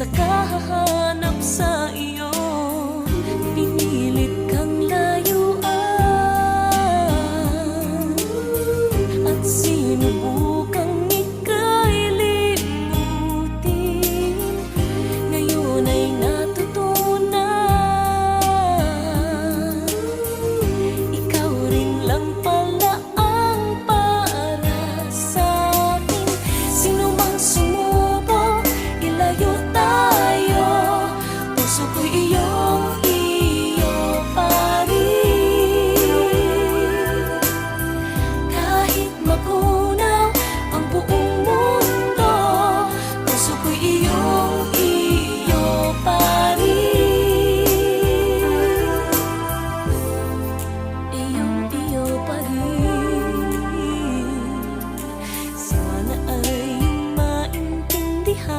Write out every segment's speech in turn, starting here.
saka hahanap sa iyo. Pinilit kang layuan at sinubukang ika'y limutin. Ngayon ay natutunan, ikaw rin lang pala ang para sa'kin. Sino mang sumubok, ilayo tayo. Puso ko'y iyo pa rin. Kahit magunaw ang buong mundo, puso ko'y iyo pa rin. Iyo pa rin. Sana ay iyong maintindihan.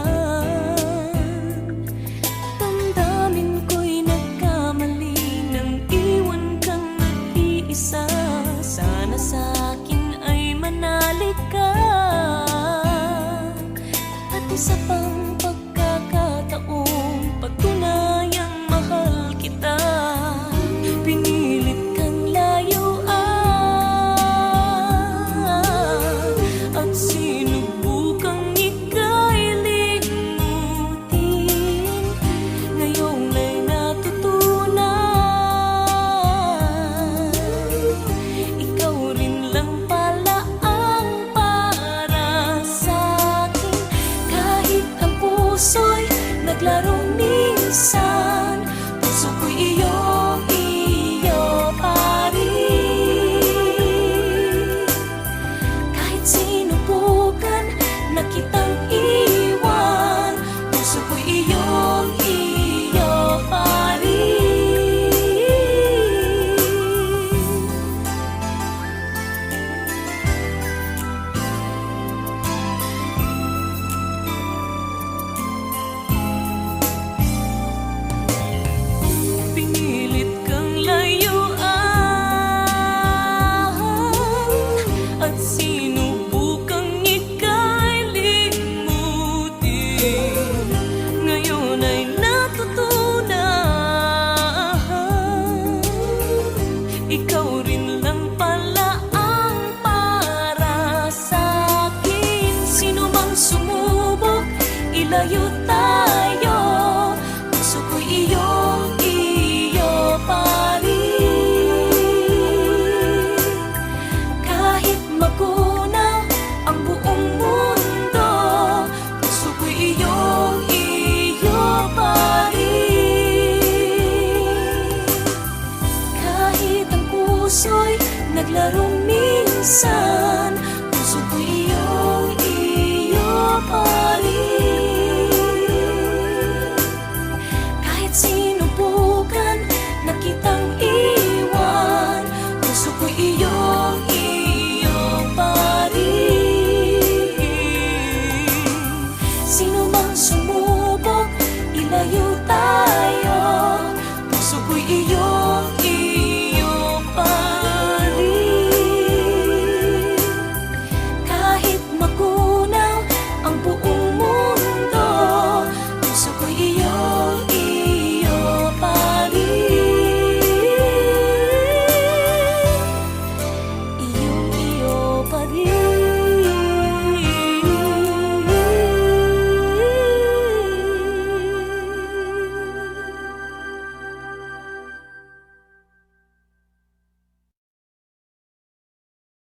Damdamin ko'y nagkamali nang iwan kang nag-iisa. Sana sa'kin ay manalik ka at isa pang pagkakataong patunayang mahal kita. Pinilit kang layuan at sinubukang ika'y limutin. Ngayong ay natutunan, ikaw rin lang pala ang para sa'kin. Kahit ang puso'y naglaro minsan, puso ko'y iyo pa rin. Kahit sinubukan na kitang iwan, puso ko'y iyo pa rin. Pinilit kang layuan at sinubukang ika'y limutin. Ngayon ay natutunan, ikaw rin lang pala ang para sa'kin. Sino mang sumubok, ilayo tayo. Puso ko'y iyo pa rin. Kahit magunaw ang buong mundo, puso ko'y iyo pa rin. Kahit ang puso'y naglarong minsan, puso ko'y iyo pa rin. Kahit sinubukan na kitang iwan, puso ko'y iyo pa rin. Sino mang sumubok, ilayo